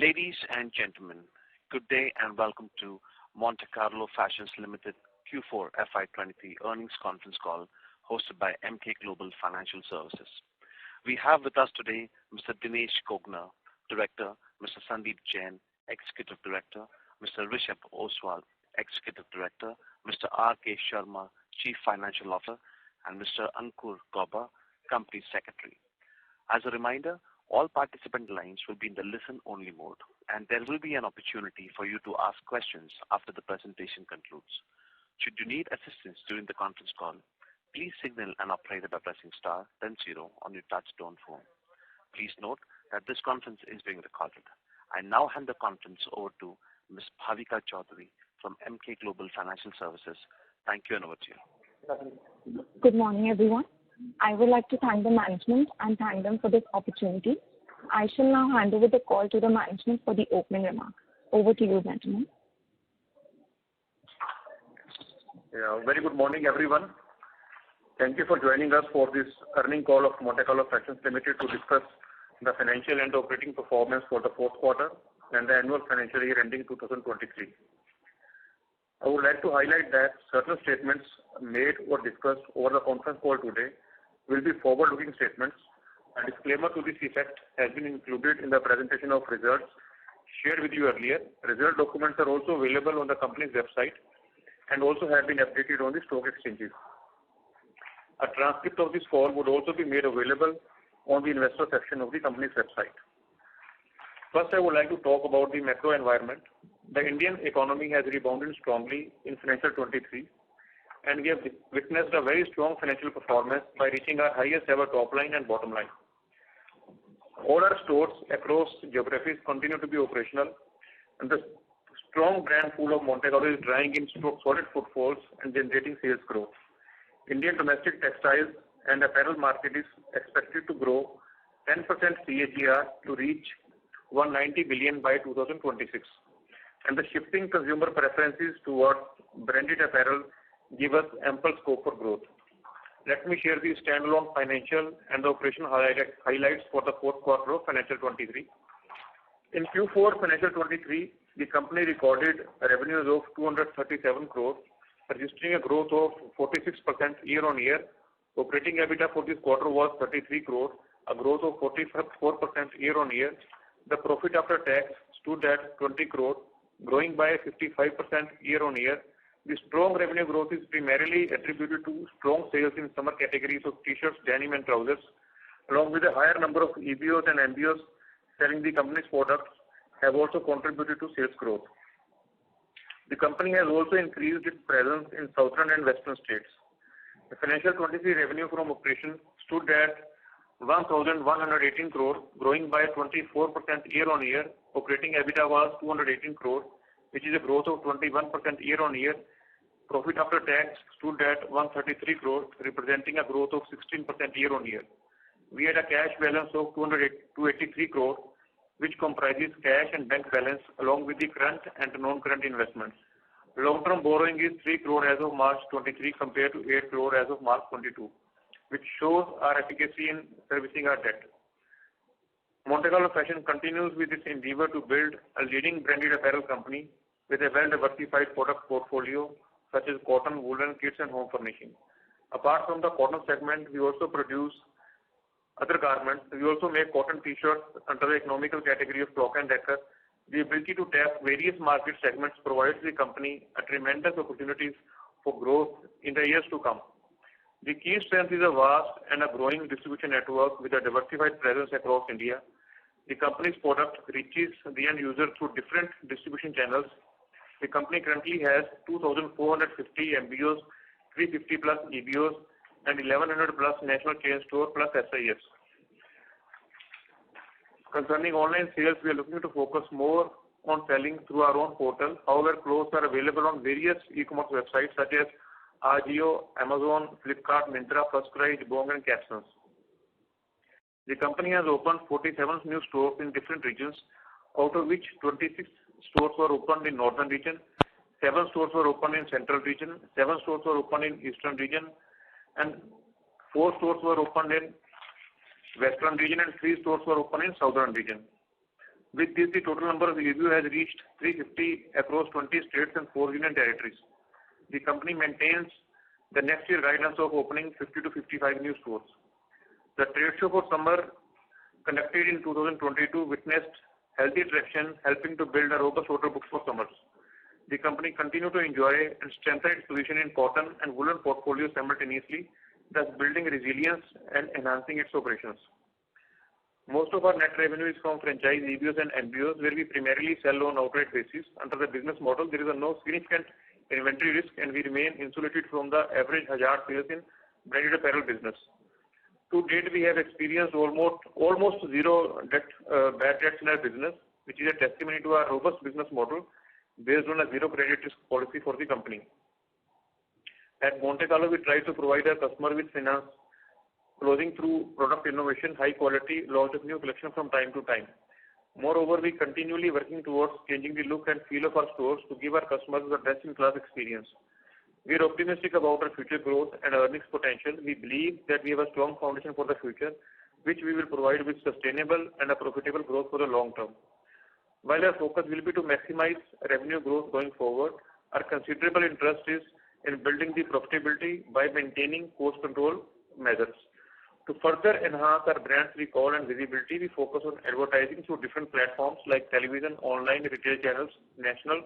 Ladies and gentlemen, good day and welcome to Monte Carlo Fashions Limited Q4 FY23 earnings conference call hosted by Emkay Global Financial Services. We have with us today Mr. Dinesh Kogna, Director, Mr. Sandeep Jain, Executive Director, Mr. Rishabh Oswal, Executive Director, Mr. R.K. Sharma, Chief Financial Officer, and Mr. Ankur Gauba, Company Secretary. As a reminder, all participant lines will be in the listen-only mode, and there will be an opportunity for you to ask questions after the presentation concludes. Should you need assistance during the conference call, please signal an operator by pressing star, then 0 on your touch-tone phone. Please note that this conference is being recorded. I now hand the conference over to Ms. Bhavika Chaudhary from Emkay Global Financial Services. Thank you, and over to you. Good morning, everyone. I would like to thank the management and thank them for this opportunity. I shall now hand over the call to the management for the opening remarks. Over to you, gentlemen. Very good morning, everyone. Thank you for joining us for this earnings call of Monte Carlo Fashions Limited to discuss the financial and operating performance for the fourth quarter and the annual financial year ending 2023. I would like to highlight that certain statements made or discussed over the conference call today will be forward-looking statements. A disclaimer to this effect has been included in the presentation of results shared with you earlier. Result documents are also available on the company's website and also have been updated on the stock exchanges. A transcript of this call would also be made available on the investor section of the company's website. First, I would like to talk about the macro environment. The Indian economy has rebounded strongly in financial 23, and we have witnessed a very strong financial performance by reaching our highest ever top line and bottom line. All our stores across geographies continue to be operational, and the strong brand pool of Monte Carlo is drawing in solid footfalls and generating sales growth. Indian domestic textiles and apparel market is expected to grow 10% CAGR to reach 190 billion by 2026. And the shifting consumer preferences towards branded apparel give us ample scope for growth. Let me share the standalone financial and operational highlights for the fourth quarter of financial 23. In Q4 financial 23, the company recorded revenues of 237 crore, registering a growth of 46% year-on-year. Operating EBITDA for this quarter was 33 crore, a growth of 44% year-on-year. The profit after tax stood at 20 crore, growing by 55% year-on-year. The strong revenue growth is primarily attributed to strong sales in summer categories of t-shirts, denim and trousers, along with a higher number of EBOs and MBOs selling the company's products have also contributed to sales growth. The company has also increased its presence in southern and western states. The financial 23 revenue from operations stood at 1,118 crore, growing by 24% year-on-year. Operating EBITDA was 218 crore, which is a growth of 21% year-on-year. Profit after tax stood at 133 crore, representing a growth of 16% year-on-year. We had a cash balance of 283 crore, which comprises cash and bank balance along with the current and non-current investments. Long-term borrowing is 3 crore as of March 23 compared to 8 crore as of March 22, which shows our efficacy in servicing our debt. Monte Carlo Fashion continues with its endeavor to build a leading branded apparel company with a well-diversified product portfolio such as cotton, woolen, kids and home furnishing. Apart from the cotton segment, we also produce other garments. We also make cotton t-shirts under the economical category of cloak and decker. The ability to tap various market segments provides the company a tremendous opportunities for growth in the years to come. The key strength is a vast and a growing distribution network with a diversified presence across India. The company's product reaches the end user through different distribution channels. The company currently has 2,450 MBOs, 350 plus EBOs, and 1,100 plus national chain store plus SIS. Concerning online sales, we are looking to focus more on selling through our own portal. However, clothes are available on various e-commerce websites such as Ajio, Amazon, Flipkart, Myntra, FirstCry, Jabong and Captions. The company has opened 47 new stores in different regions, out of which 26 stores were opened in northern region, 7 stores were opened in central region, 7 stores were opened in eastern region, and 4 stores were opened in western region and 3 stores were opened in southern region. With this, the total number of EBO has reached 350 across 20 states and 4 union territories. The company maintains the next year guidance of opening 50 to 55 new stores. The trade show for summer conducted in 2022 witnessed healthy traction, helping to build a robust order book for summers. The company continued to enjoy and strengthen its position in cotton and woolen portfolios simultaneously, thus building resilience and enhancing its operations. Most of our net revenue is from franchise EBOs and MBOs, where we primarily sell on outright basis. Under the business model, there is no significant inventory risk, and we remain insulated from the average hazard sales in branded apparel business. To date, we have experienced almost zero bad debts in our business, which is a testimony to our robust business model based on a zero credit risk policy for the company. At Monte Carlo, we try to provide our customer with finance, closing through product innovation, high quality, launch of new collection from time to time. Moreover, we continually working towards changing the look and feel of our stores to give our customers the best-in-class experience. We are optimistic about our future growth and earnings potential. We believe that we have a strong foundation for the future, which we will provide with sustainable and a profitable growth for the long term. While our focus will be to maximize revenue growth going forward, our considerable interest is in building the profitability by maintaining cost control measures. To further enhance our brand's recall and visibility, we focus on advertising through different platforms like television, online, retail channels, national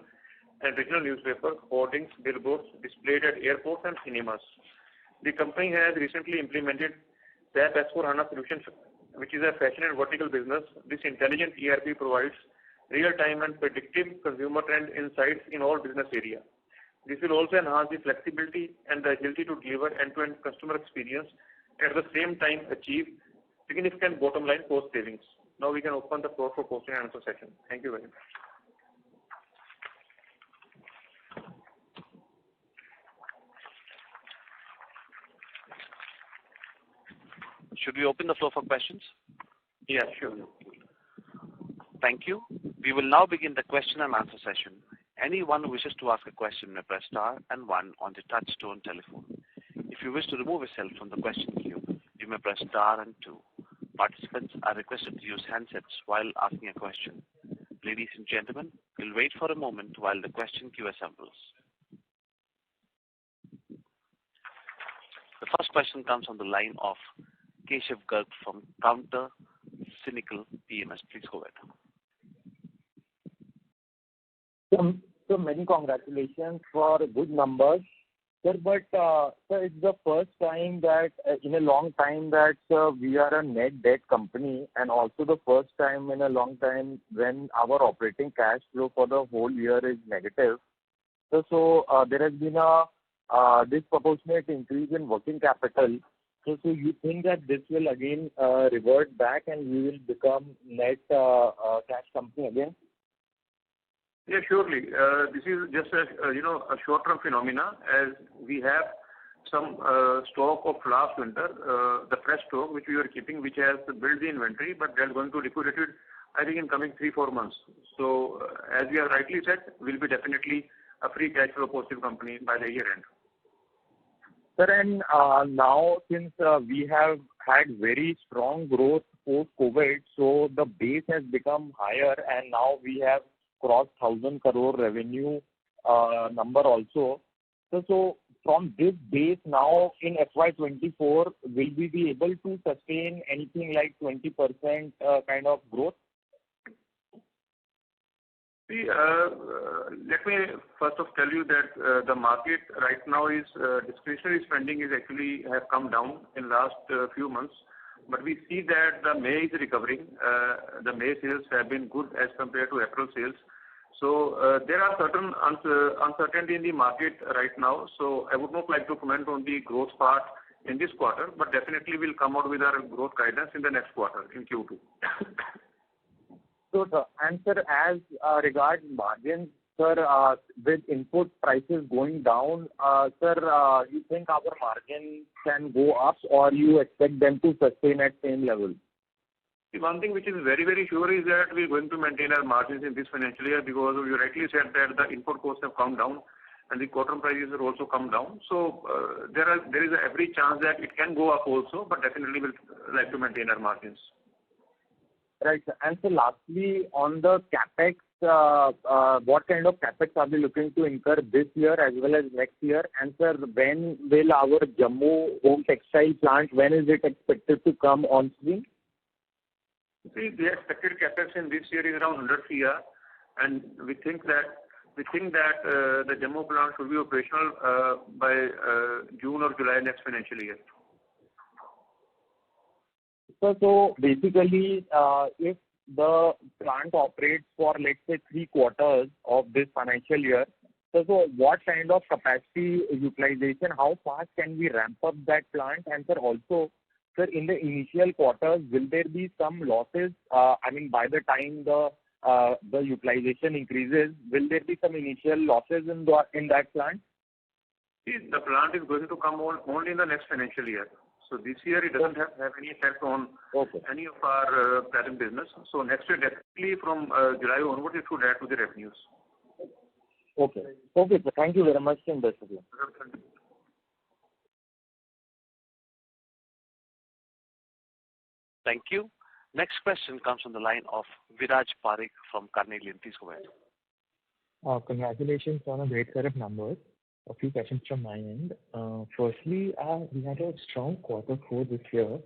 and regional newspapers, hoardings, billboards displayed at airports and cinemas. The company has recently implemented SAP S/4HANA solution, which is a fashion and vertical business. This intelligent ERP provides real-time and predictive consumer trend insights in all business areas. This will also enhance the flexibility and the agility to deliver end-to-end customer experience, at the same time achieve significant bottom line cost savings. Now we can open the floor for question and answer session. Thank you very much. Should we open the floor for questions? Yeah, sure. Thank you. We will now begin the question and answer session. Anyone who wishes to ask a question may press star and one on the touch-tone telephone. If you wish to remove yourself from the question queue, you may press star and two. Participants are requested to use handsets while asking a question. Ladies and gentlemen, we'll wait for a moment while the question queue assembles. The first question comes on the line of Keshav Garg from Counter Cynical PMS. Please go ahead. So many congratulations for good numbers. Sir, but sir, it's the first time that in a long time that we are a net debt company, and also the first time in a long time when our operating cash flow for the whole year is negative. So there has been a disproportionate increase in working capital. So you think that this will again revert back and we will become net cash company again? Yeah, surely. This is just a short-term phenomena, as we have some stock of last winter, the fresh stock which we were keeping, which has built the inventory, but they're going to liquidate it, I think, in coming 3-4 months. So as we have rightly said, we'll be definitely a free cash flow positive company by the year end. Sir, and now since we have had very strong growth post-COVID, so the base has become higher, and now we have crossed 1,000 crore revenue number also. So from this base now in FY24, will we be able to sustain anything like 20% kind of growth? See, let me first of tell you that the market right now is discretionary spending is actually have come down in last few months, but we see that the May is recovering. The May sales have been good as compared to April sales. So there are certain uncertainty in the market right now. So I would not like to comment on the growth part in this quarter, but definitely we'll come out with our growth guidance in the next quarter in Q2. So, sir, and sir, as regards margins, sir, with input prices going down, sir, you think our margin can go up, or you expect them to sustain at same level? The one thing which is very, very sure is that we're going to maintain our margins in this financial year, because you rightly said that the input costs have come down and the cotton prices have also come down. So there is every chance that it can go up also, but definitely we'll like to maintain our margins. Right, sir. And so lastly, on the CapEx, what kind of CapEx are we looking to incur this year as well as next year? And sir, when will our Jammu home textile plant, when is it expected to come on stream? See, the expected CapEx in this year is around 100 crore, and we think that the Jammu plant should be operational by June or July next financial year. So basically, if the plant operates for, let's say, 3 quarters of this financial year, so what kind of capacity utilization, how fast can we ramp up that plant? And sir, also, sir, in the initial quarters, will there be some losses? I mean, by the time the utilization increases, will there be some initial losses in that plant? See, the plant is going to come on only in the next financial year. So this year it doesn't have any effect on any of our parent business. So next year, definitely from July onward, it should add to the revenues. Okay. Okay, sir. Thank you very much, and best of luck. Thank you. Next question comes from the line of Viraj Parekh from Carnelian. Please go ahead. Congratulations on a great set of numbers. A few questions from my end. Firstly, we had a strong Q4 this year.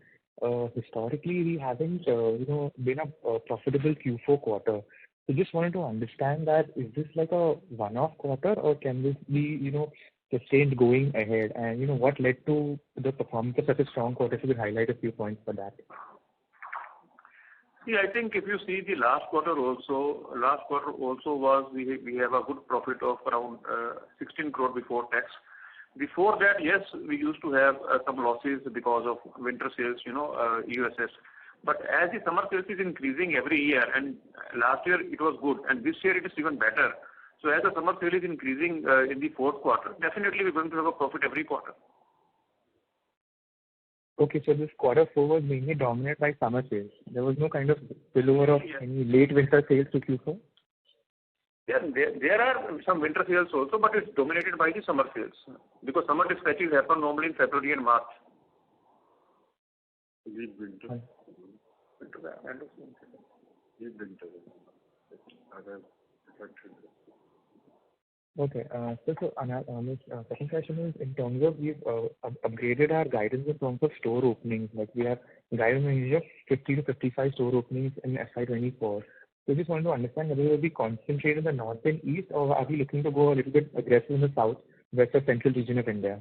Historically, we haven't, been a profitable Q4 quarter. So just wanted to understand that, is this like a one-off quarter, or can this be, sustained going ahead? And, what led to the performance of such a strong quarter? If you could highlight a few points for that. See, I think if you see the last quarter also was, we have a good profit of around 16 crore before tax. Before that, yes, we used to have some losses because of winter sales, USS. But as the summer sales is increasing every year, and last year it was good, and this year it is even better. So as the summer sale is increasing in the Q4, definitely we're going to have a profit every quarter. Okay, so this Q4 was mainly dominated by summer sales. There was no kind of spillover of any late winter sales to Q4? Yeah, there are some winter sales also, but it's dominated by the summer sales. Because summer dispatches happen normally in February and March. Okay. So second question is, in terms of we've upgraded our guidance in terms of store openings. Like we have guidance range of 50 to 55 store openings in FY24. So just wanted to understand whether we'll be concentrated in the north and east, or are we looking to go a little bit aggressive in the south, west or central region of India?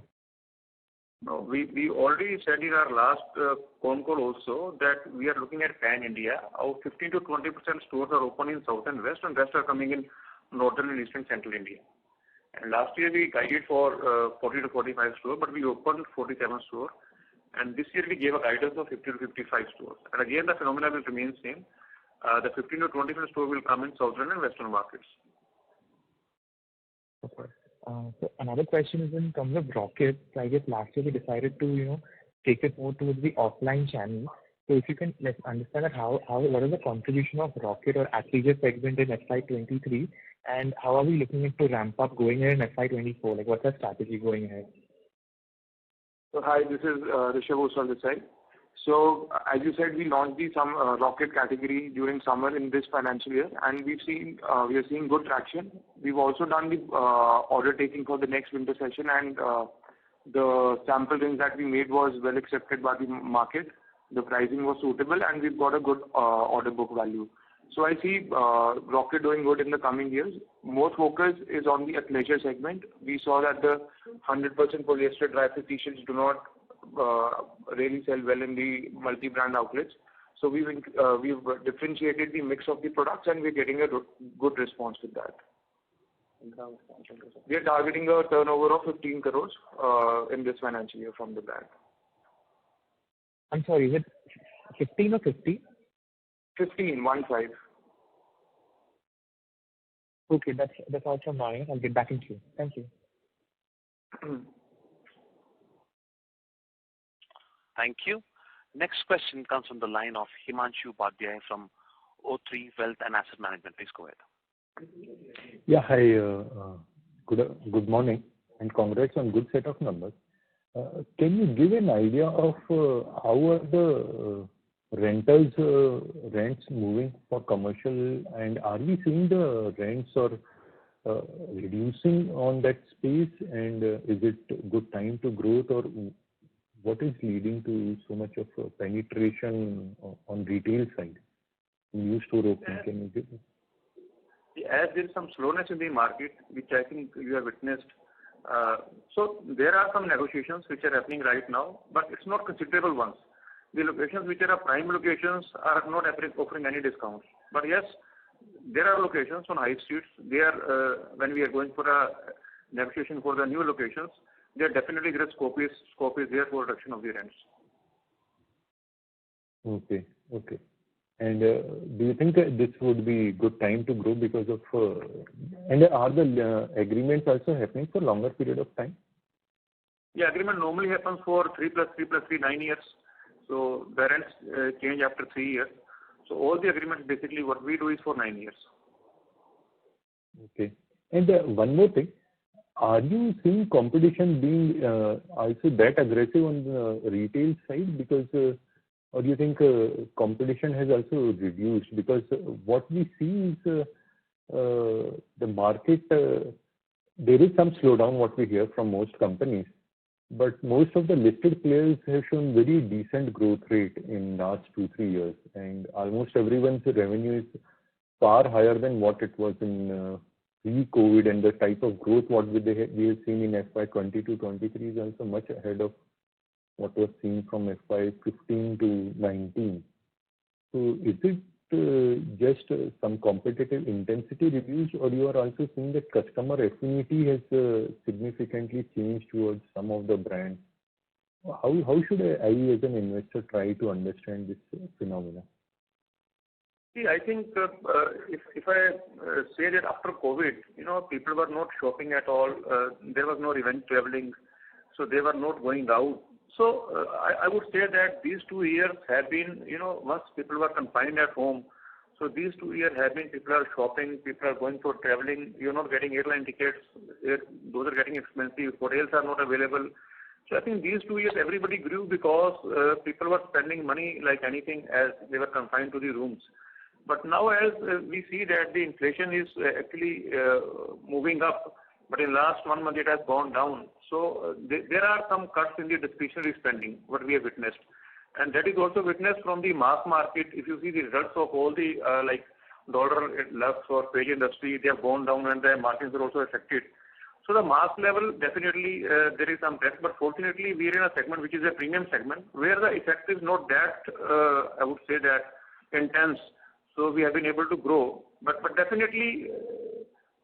No, we already said in our last Concall also that we are looking at pan-India. Our 15 to 20% stores are open in south and west are coming in northern and eastern central India. And last year we guided for 40 to 45 stores, but we opened 47 stores. And this year we gave a guidance of 50 to 55 stores. And again, the phenomena will remain same. The 15 to 20% stores will come in southern and western markets. Okay. So another question is in terms of Rocket. So I guess last year we decided to, take it more towards the offline channel. So if you can understand that what is the contribution of Rocket or athleisure segment in FY23, and how are we looking to ramp up going ahead in FY24? Like what's our strategy going ahead? So hi, this is Rishabh on this side. So as you said, we launched the Rocket category during summer in this financial year, and we are seeing good traction. We've also done the order taking for the next winter session, and the sample range that we made was well accepted by the market. The pricing was suitable, and we've got a good order book value. So I see Rocket doing good in the coming years. More focus is on the athleisure segment. We saw that the 100% polyester dry fit t-shirts do not really sell well in the multi-brand outlets. So we've differentiated the mix of the products, and we're getting a good response with that. We are targeting a turnover of 15 crores in this financial year from the brand. I'm sorry, is it 15 or 50? 15, 1-5. Okay, that's all from my end. I'll get back into you. Thank you. Thank you. Next question comes from the line of Himanshu Upadhyay from O3 Wealth and Asset Management. Please go ahead. Yeah, hi. Good morning, and congrats on good set of numbers. Can you give an idea of how are the rentals rents moving for commercial, and are we seeing the rents or reducing on that space, and is it good time to growth, or what is leading to so much of penetration on retail side? New store opening, can you give us? As there is some slowness in the market, which I think you have witnessed, so there are some negotiations which are happening right now, but it's not considerable ones. The locations which are prime locations are not offering any discounts. But yes, there are locations on high streets. When we are going for a negotiation for the new locations, there definitely there is scope is there for reduction of the rents. Okay. And do you think this would be good time to grow because of, and are the agreements also happening for longer period of time? Yeah, agreement normally happens for 3 plus 3, 9 years. So the rents change after 3 years. So all the agreements basically what we do is for 9 years. Okay. And one more thing, are you seeing competition being also that aggressive on the retail side? Because or do you think competition has also reduced? Because what we see is the market, there is some slowdown what we hear from most companies, but most of the listed players have shown very decent growth rate in last 2-3 years, and almost everyone's revenue is far higher than what it was in pre-COVID, and the type of growth what we have seen in FY22-23 is also much ahead of what was seen from FY15 to 19. So is it just some competitive intensity reduced, or you are also seeing that customer affinity has significantly changed towards some of the brands? How should I as an investor try to understand this phenomena? See, I think if I say that after COVID, people were not shopping at all. There was no event traveling, so they were not going out. So I would say that these 2 years have been, once people were confined at home, so these 2 years have been people are shopping, people are going for traveling, you're not getting airline tickets, those are getting expensive, hotels are not available. So I think these 2 years everybody grew because people were spending money like anything as they were confined to the rooms. But now as we see that the inflation is actually moving up, but in last 1 month it has gone down. So there are some cuts in the discretionary spending, what we have witnessed. And that is also witnessed from the mass market. If you see the results of all the like dollar, Lux or page industry, they have gone down and their margins are also affected. So the mass level, definitely there is some press, but fortunately we are in a segment which is a premium segment where the effect is not that, I would say that intense. So we have been able to grow, but definitely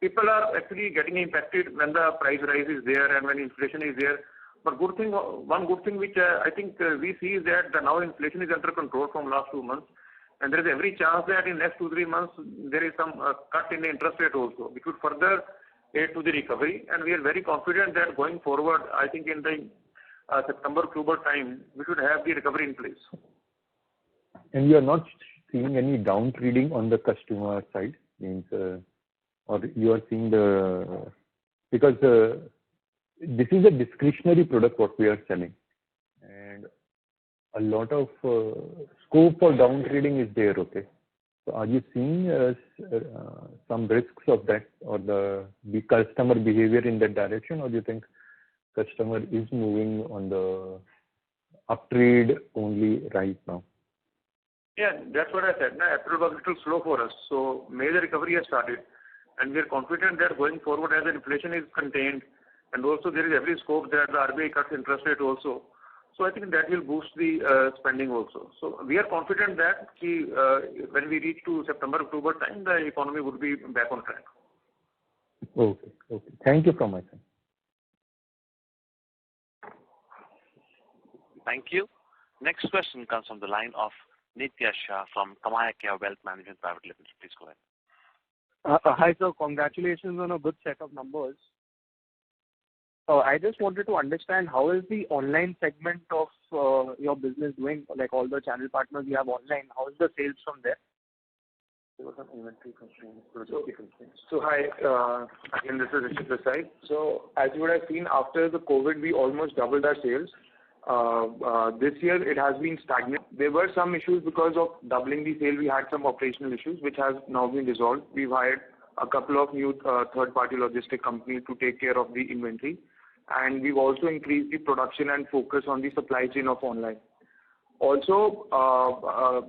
people are actually getting impacted when the price rise is there and when inflation is there. But one good thing which I think we see is that now inflation is under control from last 2 months, and there is every chance that in next 2-3 months there is some cut in the interest rate also, which would further aid to the recovery. And we are very confident that going forward, I think in the September-October time, we should have the recovery in place. And you are not seeing any down trading on the customer side, means, or you are seeing because this is a discretionary product what we are selling, and a lot of scope for down trading is there. Okay, so are you seeing some risks of that, or the customer behavior in that direction, or do you think customer is moving on the up trade only right now? Yeah, that's what I said. Now, April was a little slow for us, so major recovery has started, and we are confident that going forward as the inflation is contained, and also there is every scope that the RBI cuts interest rate also. So I think that will boost the spending also. So we are confident that when we reach to September-October time, the economy would be back on track. Okay. Thank you from my side. Thank you. Next question comes from the line of Nitya Shah from Kamayakya Wealth Management Private Limited. Please go ahead. Hi, sir. Congratulations on a good set of numbers. I just wanted to understand how is the online segment of your business doing, like all the channel partners you have online, how is the sales from there? So hi, again this is Rishit Desai. So as you would have seen, after the COVID we almost doubled our sales. This year it has been stagnant, there were some issues because of doubling the sale. We had some operational issues which has now been resolved. We've hired a couple of new third-party logistic companies to take care of the inventory, and we've also increased the production and focus on the supply chain of online. Also,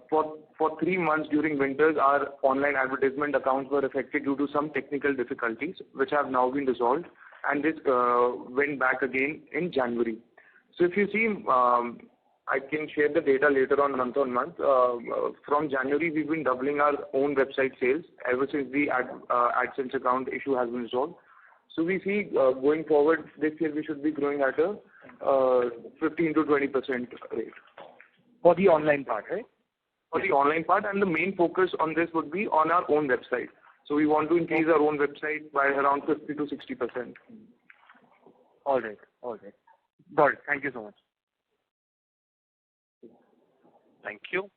for 3 months during winters, our online advertisement accounts were affected due to some technical difficulties, which have now been resolved, and this went back again in January. So if you see, I can share the data later on month. From January, we've been doubling our own website sales ever since the AdSense account issue has been resolved. So we see going forward this year we should be growing at a 15 to 20% rate. For the online part, right? For the online part, and the main focus on this would be on our own website. So we want to increase our own website by around 50 to 60%. All right. Got it. Thank you so much. Thank you.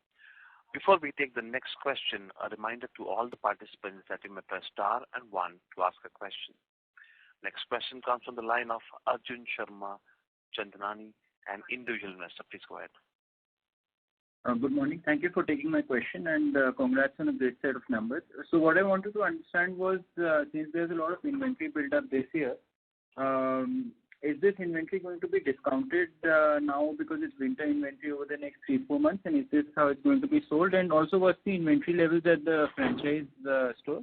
Before we take the next question, a reminder to all the participants that you may press star and 1 to ask a question. Next question comes from the line of Arjun Sharma Chandnani, an individual investor. Please go ahead. Good morning. Thank you for taking my question, and congrats on a great set of numbers. So what I wanted to understand was, since there's a lot of inventory built up this year, is this inventory going to be discounted now because it's winter inventory over the next 3-4 months, and is this how it's going to be sold? And also, what's the inventory levels at the franchise store?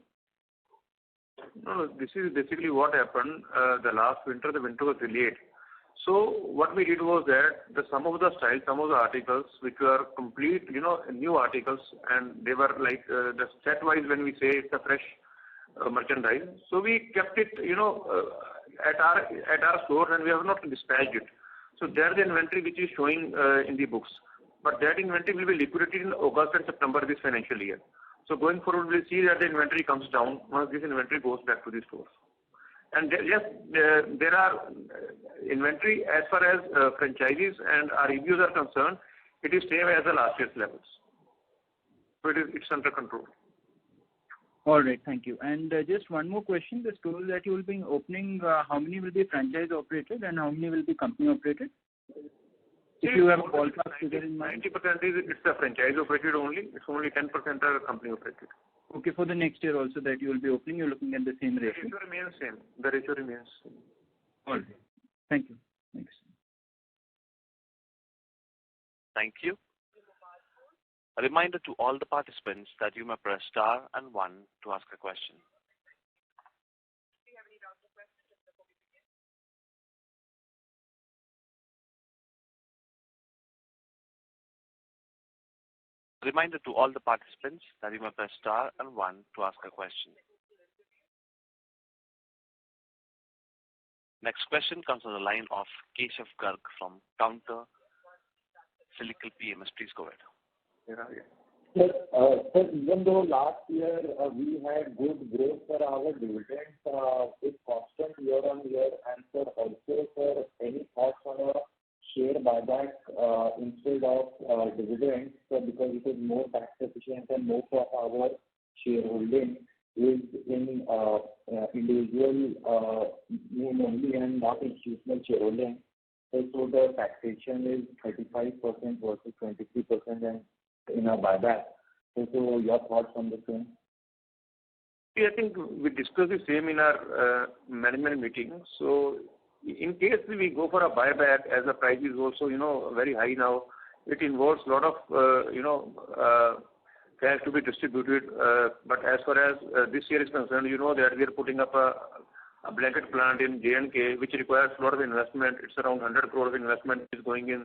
No, this is basically what happened. The last winter, the winter was delayed. So what we did was that some of the styles, some of the articles which were complete, new articles, and they were like the set-wise when we say it's a fresh merchandise. So we kept it, at our store, and we have not dispatched it. So there's the inventory which is showing in the books. But that inventory will be liquidated in August and September this financial year. So going forward, we'll see that the inventory comes down once this inventory goes back to the stores. And there are inventory as far as franchises and our reviews are concerned. It is same as the last year's levels. So it's under control. All right, thank you. And just one more question: the stores that you will be opening, how many will be franchise operated and how many will be company operated? If you have a ballpark figure in mind. 90% it's the franchise operated only. It's only 10% are company operated. Okay, for the next year also that you will be opening, you're looking at the same ratio? The ratio remains same. The ratio remains same. All right. Thank you. Thanks. Thank you. A reminder to all the participants that you may press star and 1 to ask a question. Reminder to all the participants that you may press star and 1 to ask a question. Next question comes on the line of Keshav Garg from Counter Cyclical PMS. Please go ahead. Sir, even though last year we had good growth for our dividends, with constant year on year, and sir, also sir, any thoughts on a share buyback instead of dividends, because it is more tax efficient and most of our shareholding is in individual name only and not institutional shareholding. So the taxation is 35% versus 23% and in a buyback. So your thoughts on the same? I think we discussed the same in our management meeting. So in case we go for a buyback, as the price is also, very high now, it involves a lot of, cash to be distributed. But as far as this year is concerned, that we are putting up a blanket plant in J&K, which requires a lot of investment. It's around 100 crore of investment is going in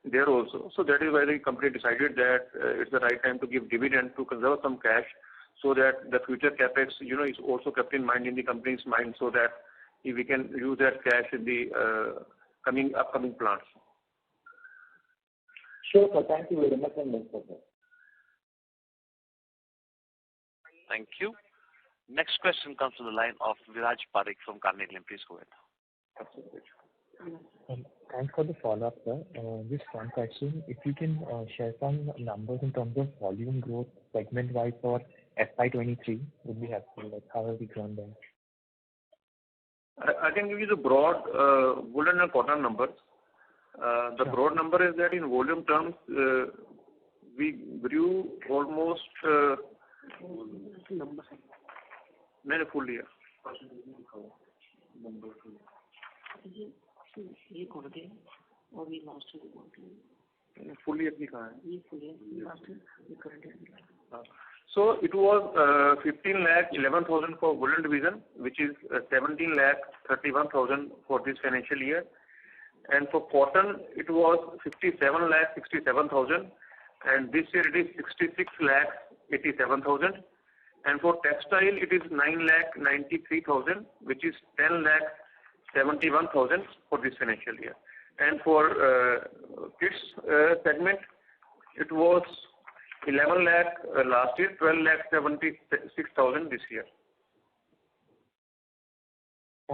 there also. So that is why the company decided that it's the right time to give dividend to conserve some cash, so that the future capex, is also kept in mind in the company's mind, so that if we can use that cash in the upcoming plants. Sure, sir. Thank you very much, and best of luck. Thank you. Next question comes from the line of Viraj Parekh from Carnelian. Please go ahead. Thanks for the follow-up, sir. Just one question. If you can share some numbers in terms of volume growth segment-wise for FY23, would be helpful. Like how have we grown there? I can give you the broad woolen and cotton numbers. The broad number is that in volume terms, we grew almost full year. Full year So it was 15 lakh 11,000 for woolen division, which is 17 lakh 31,000 for this financial year. And for cotton, it was 57 lakh 67,000, and this year it is 66 lakh 87,000. And for textile, it is 9 lakh 93,000, which is 10 lakh 71,000 for this financial year. And for kids segment, it was 11 lakh last year, 12 lakh 76,000 this year.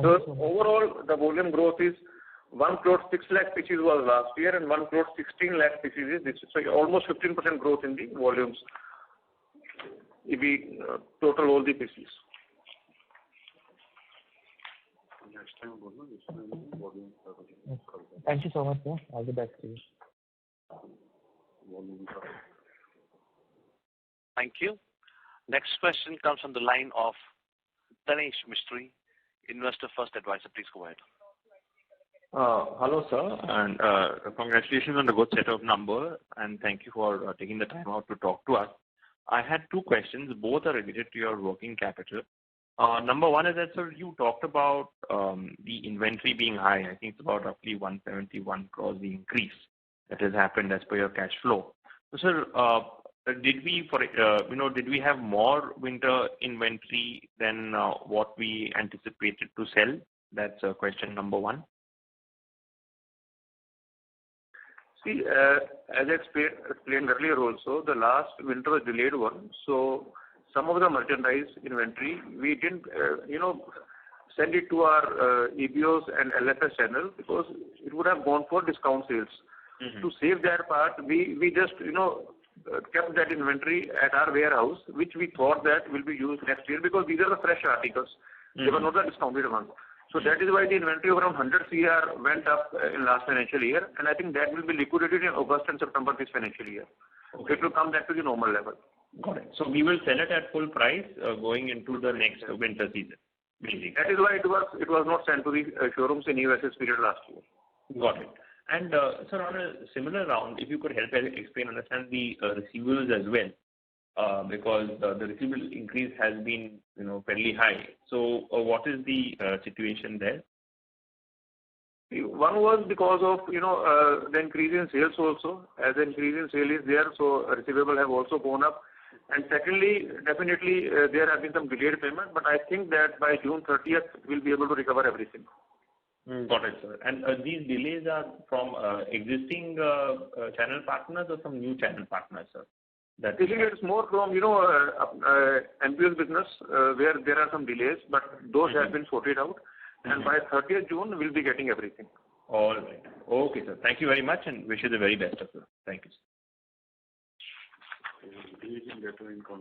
So overall, the volume growth is 1 crore 6 lakh pieces was last year, and 1 crore 16 lakh pieces is this. So almost 15% growth in the volumes if we total all the pieces. Thank you so much, sir. All the best to you. Thank you. Next question comes from the line of Tanesh Mistry, Investor First Advisor. Please go ahead. Hello, sir, and congratulations on the good set of numbers, and thank you for taking the time out to talk to us. I had two questions. Both are related to your working capital. Number one is that, sir, you talked about the inventory being high. I think it's about roughly 171 crores the increase that has happened as per your cash flow. So, sir, did we have more winter inventory than what we anticipated to sell? That's question number one. See, as I explained earlier also, the last winter was delayed one. So some of the merchandise inventory, we didn't, send it to our EBOs and LFS channel because it would have gone for discount sales. Mm-hmm. To save that part, we just, kept that inventory at our warehouse, which we thought that will be used next year because these are the fresh articles. Mm-hmm. They were not the discounted ones. So that is why the inventory of around 100 CR went up in last financial year, and I think that will be liquidated in August and September this financial year. Okay. It will come back to the normal level. Got it. So we will sell it at full price going into the next winter season, basically. That is why it was not sent to the showrooms in USS period last year. Got it. And sir, on a similar round, if you could help understand the receivables as well. Because the receivable increase has been, fairly high. So, what is the situation there? One was because of, the increase in sales also. As the increase in sale is there, so receivable have also gone up. And secondly, definitely there have been some delayed payment, but I think that by June 30th, we'll be able to recover everything. Got it, sir. And these delays are from existing channel partners or from new channel partners, sir? I think it's more from, MPS business where there are some delays, but those have been sorted out. And by 30th June, we'll be getting everything. All right. Okay, sir. Thank you very much and wish you the very best, sir. Thank you, sir.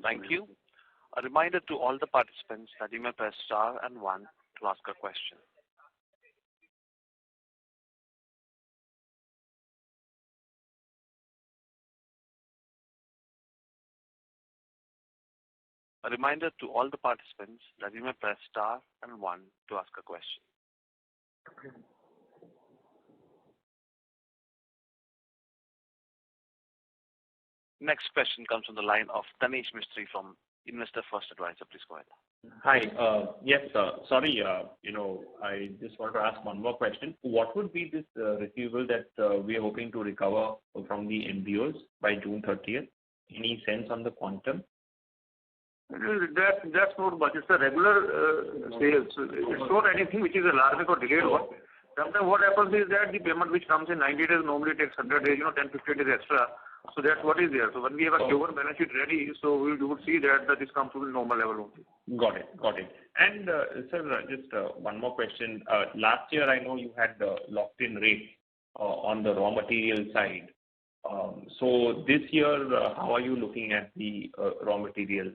Thank you. A reminder to all the participants that you may press star and 1 to ask a question. A reminder to all the participants that you may press star and 1 to ask a question. Next question comes from the line of Tanesh Mistry from Investor First Advisor. Please go ahead. Hi. Yes, sir. Sorry, I just want to ask one more question. What would be this receivable that we are hoping to recover from the MBOs by June 30th? Any sense on the quantum? That's not much. It's a regular sales. It's not anything which is a large or delayed one. Sometimes what happens is that the payment which comes in 90 days normally takes 100 days, 10-15 days extra. So that's what is there. So when we have a Q1 balance sheet ready, so we would see that this comes to the normal level only. Got it. And sir, just one more question. Last year, I know you had locked in rates on the raw material side. So this year, how are you looking at the raw material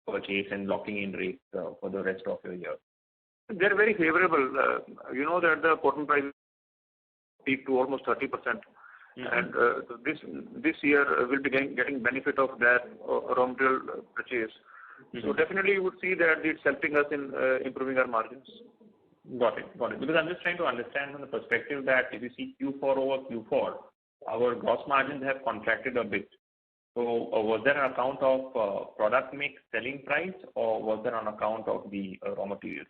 purchase and locking in rates for the rest of your year? They're very favorable. You know that the cotton price peaked to almost 30%. And so this year will be getting benefit of that raw material purchase. So definitely you would see that it's helping us in improving our margins. Got it. Because I'm just trying to understand from the perspective that if you see Q4 over Q4, our gross margins have contracted a bit. So was that on account of product mix, selling price, or was that on account of the raw materials?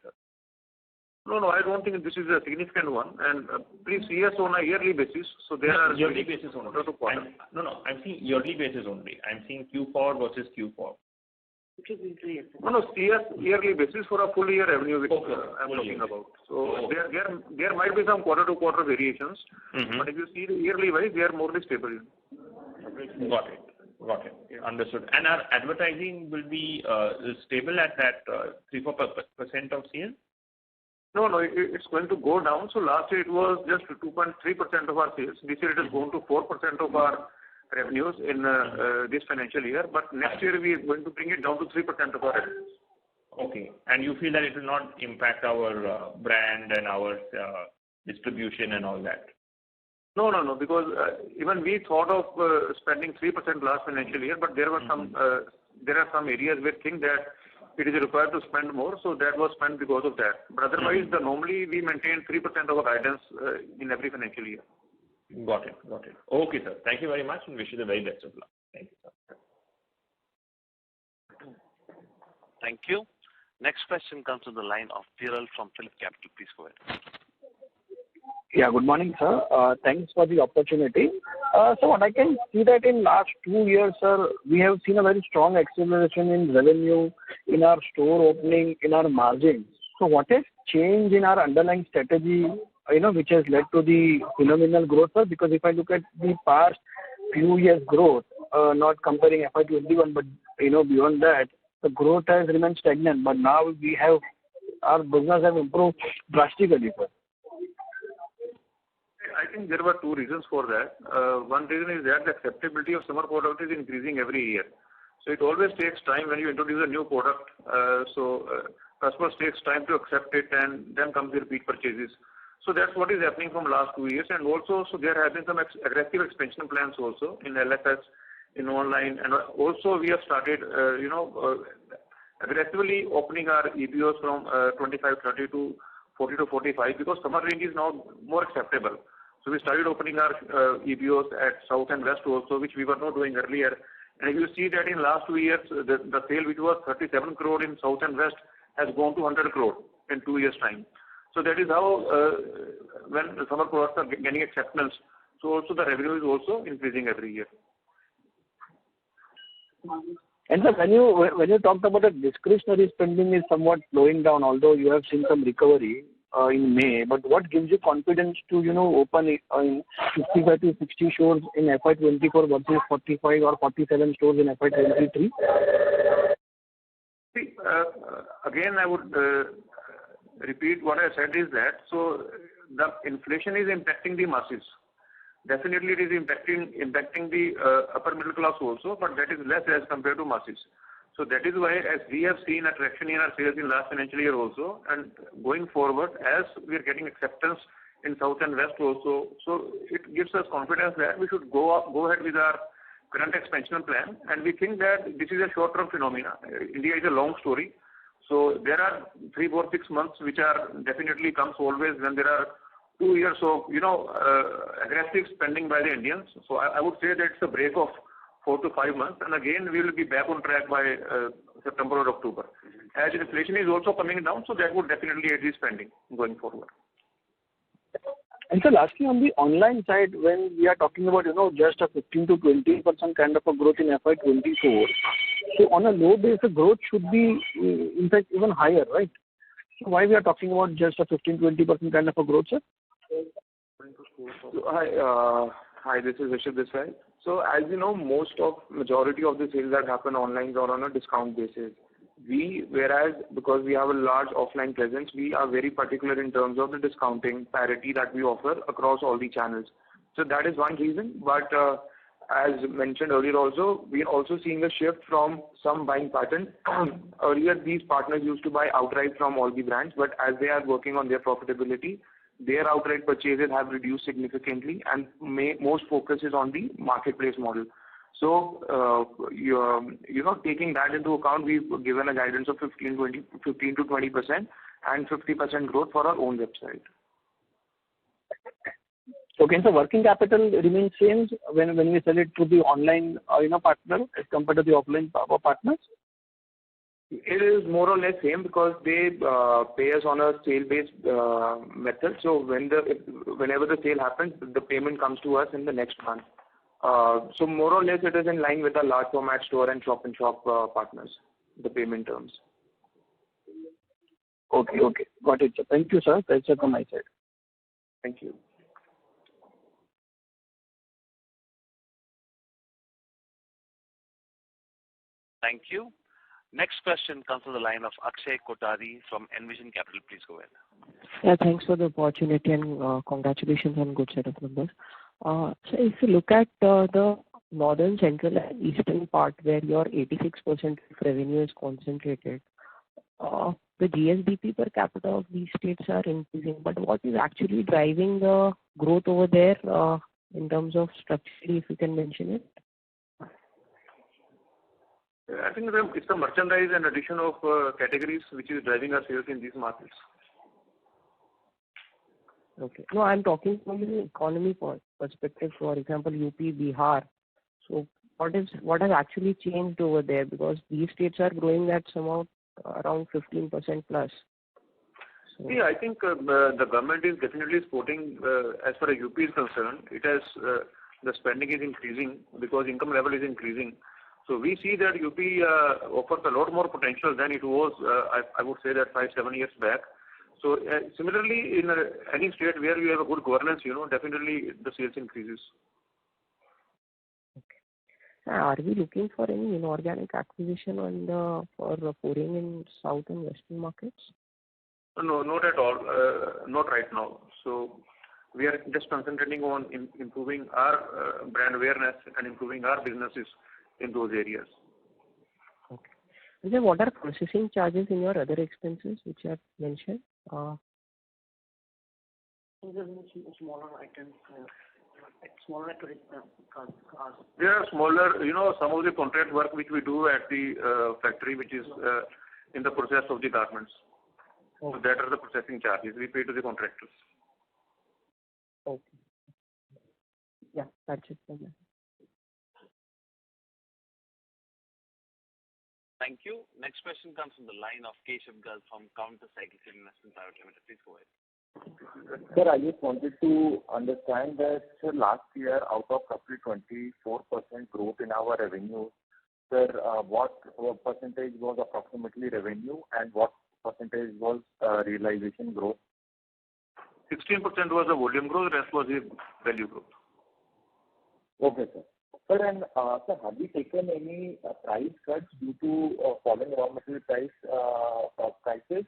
No, I don't think this is a significant one. And please see us on a yearly basis. So there are yearly basis only. I'm seeing yearly basis only. I'm seeing Q4 versus Q4. No, see us yearly basis for a full year revenue, which I'm talking about. So there might be some quarter to quarter variations, but if you see the yearly wise, they are more or less stable. Got it. Understood. And our advertising will be stable at that 3-4% of sales? No, it's going to go down. So last year it was just 2.3% of our sales. This year it has gone to 4% of our revenues in this financial year. But next year we are going to bring it down to 3% of our revenues. Okay. And you feel that it will not impact our brand and our distribution and all that? No, because even we thought of spending 3% last financial year, but there are some areas where think that it is required to spend more, so that was spent because of that. But otherwise, normally we maintain 3% of our guidance in every financial year. Got it. Okay, sir. Thank you very much and wish you the very best of luck. Thank you, sir. Thank you. Next question comes from the line of Viral from Phillip Capital. Please go ahead. Yeah, good morning, sir. Thanks for the opportunity. So what I can see that in last 2 years, sir, we have seen a very strong acceleration in revenue, in our store opening, in our margins. So what has changed in our underlying strategy, which has led to the phenomenal growth, sir? Because if I look at the past few years' growth, not comparing FY21, but beyond that, the growth has remained stagnant. But now our business have improved drastically, sir. I think there were 2 reasons for that. One reason is that the acceptability of summer product is increasing every year. So it always takes time when you introduce a new product. Customers takes time to accept it, and then comes the repeat purchases. So that's what is happening from last 2 years. And also, so there have been some aggressive expansion plans also in LFS, in online, and also we have started, aggressively opening our EBOs from 25-30 to 40-45 because summer range is now more acceptable. So we started opening our EBOs at South and West also, which we were not doing earlier. And if you see that in last 2 years, the sale which was 37 crore in South and West has gone to 100 crore in 2 years' time. So that is how when the summer products are getting acceptance, so also the revenue is also increasing every year. And sir, when you talked about the discretionary spending is somewhat slowing down, although you have seen some recovery in May, but what gives you confidence to open in 55 to 60 stores in FY24 versus 45 or 47 stores in FY23? See, again, I would repeat what I said is that so the inflation is impacting the masses. Definitely, it is impacting the upper middle class also, but that is less as compared to masses. So that is why, as we have seen a traction in our sales in last financial year also, and going forward, as we are getting acceptance in South and West also, so it gives us confidence that we should go ahead with our current expansion plan, and we think that this is a short-term phenomena. India is a long story, so there are 3, 4, 6 months which are definitely comes always when there are 2 years of aggressive spending by the Indians. So I would say that it's a break of 4 to 5 months, and again we will be back on track by September or October. As inflation is also coming down, so that would definitely aid the spending going forward. And so lastly, on the online side, when we are talking about just a 15 to 20% kind of a growth in FY24, so on a low base, the growth should be in fact even higher, right? So why we are talking about just a 15-20% kind of a growth, sir? Hi, this is Rishabh this side. So as you know, majority of the sales that happen online are on a discount basis. Whereas because we have a large offline presence, we are very particular in terms of the discounting parity that we offer across all the channels. So that is one reason. But as mentioned earlier also, we are also seeing a shift from some buying pattern. Earlier, these partners used to buy outright from all the brands, but as they are working on their profitability, their outright purchases have reduced significantly, and most focus is on the marketplace model. So, taking that into account, we've given a guidance of 15 to 20% and 50% growth for our own website. Okay, so working capital remains same when we sell it to the online partner as compared to the offline partners? It is more or less same because they pay us on a sale-based method. So whenever the sale happens, the payment comes to us in the next month. So more or less it is in line with the large format store and shop partners, the payment terms. Okay, got it, sir. Thank you, sir. That's it from my side. Thank you. Thank you. Next question comes from the line of Akshay Kotari from Envision Capital. Please go ahead. Yeah, thanks for the opportunity and congratulations on good set of numbers. So if you look at the northern, central, and eastern part where your 86% of revenue is concentrated, the GSDP per capita of these states are increasing. But what is actually driving the growth over there in terms of structurally, if you can mention it? I think it's the merchandise and addition of categories which is driving our sales in these markets. Okay. No, I'm talking from the economy perspective. For example, UP, Bihar. So what has actually changed over there? Because these states are growing at somehow around 15% plus. So, yeah, I think the government is definitely supporting. As far as UP is concerned, it has the spending is increasing because income level is increasing. So we see that UP offers a lot more potential than it was, I would say that 5-7 years back. So similarly, in any state where you have a good governance, definitely the sales increases. Okay. Are we looking for any inorganic acquisition for pouring in south and western markets? No, not at all. Not right now. So we are just concentrating on improving our brand awareness and improving our businesses in those areas. Okay. And then what are processing charges in your other expenses which you have mentioned? Smaller items, smaller costs. There are smaller, some of the contract work which we do at the factory, which is in the process of the garments. Okay. So that are the processing charges we pay to the contractors. Okay. Yeah, that's it from me. Thank you. Next question comes from the line of Keshav Garg from Counter Cyclical Investment Private Limited. Please go ahead. Sir, I just wanted to understand that last year, out of roughly 24% growth in our revenue, sir, what percentage was approximately revenue and what percentage was realization growth? 16% was the volume growth, the rest was the value growth. Okay, sir. Sir, and sir, have you taken any price cuts due to falling raw material prices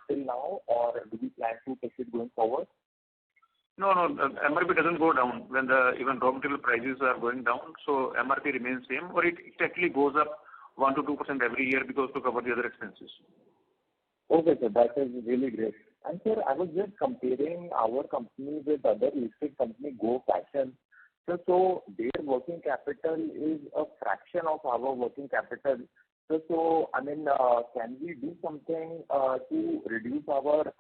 till now, or do we plan to take it going forward? No, MRP doesn't go down when even raw material prices are going down. So MRP remains same, or it actually goes up 1 to 2% every year because to cover the other expenses. Okay, sir, that is really great. And sir, I was just comparing our company with other listed company, Go Fashion. So their working capital is a fraction of our working capital. So I mean, can we do something to reduce our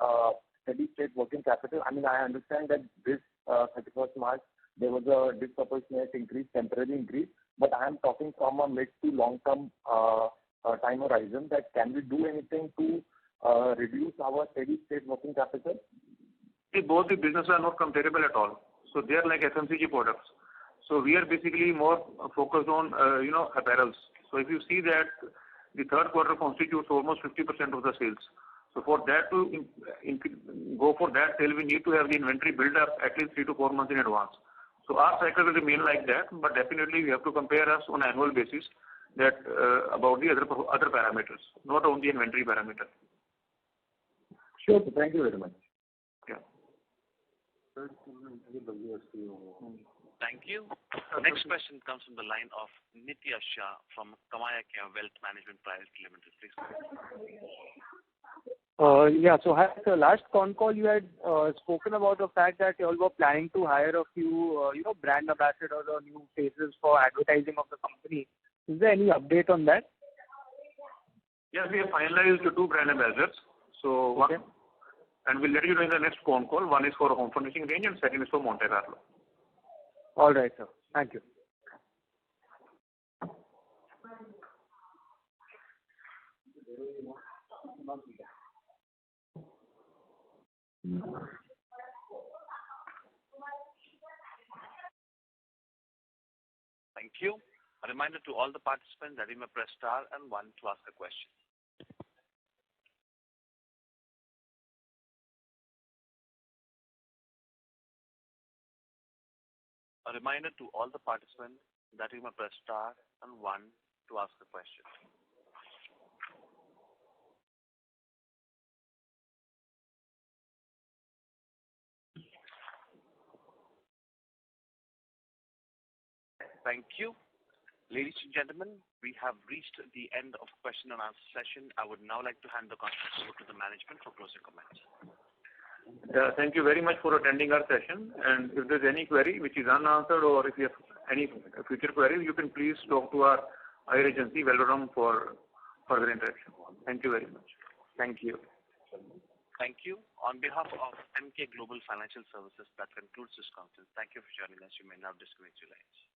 steady state working capital? I mean, I understand that this 31st March, there was a disproportionate increase, temporary increase, but I am talking from a mid to long term time horizon that can we do anything to reduce our steady state working capital? See, both the businesses are not comparable at all. So they are like FMCG products. So we are basically more focused on, apparels. So if you see that the third quarter constitutes almost 50% of the sales. So for that to go for that sale, we need to have the inventory build up at least 3 to 4 months in advance. So our cycle will remain like that, but definitely we have to compare us on an annual basis that about the other parameters, not on the inventory parameter. Sure, thank you very much. Yeah. Thank you. Next question comes from the line of Nitya Shah from Kamaya Wealth Management Private Limited. Please go ahead. Yeah. So last con call you had spoken about the fact that you all were planning to hire a few, brand ambassadors or new faces for advertising of the company. Is there any update on that? Yes, we have finalized 2 brand ambassadors. So Okay. And we'll let you know in the next phone call. One is for home furnishing range and second is for Monte Carlo. All right, sir. Thank you. Thank you. A reminder to all the participants that you may press star and 1 to ask a question. A reminder to all the participants that you may press star and 1 to ask a question. Thank you. Ladies and gentlemen, we have reached the end of question and answer session. I would now like to hand the conference over to the management for closing comments. Thank you very much for attending our session. And if there's any query which is unanswered or if you have any future queries, you can please talk to our IR agency, Velorum, for further interaction. Thank you very much. Thank you. Thank you. On behalf of MK Global Financial Services, that concludes this conference. Thank you for joining us. You may now disconnect your lines.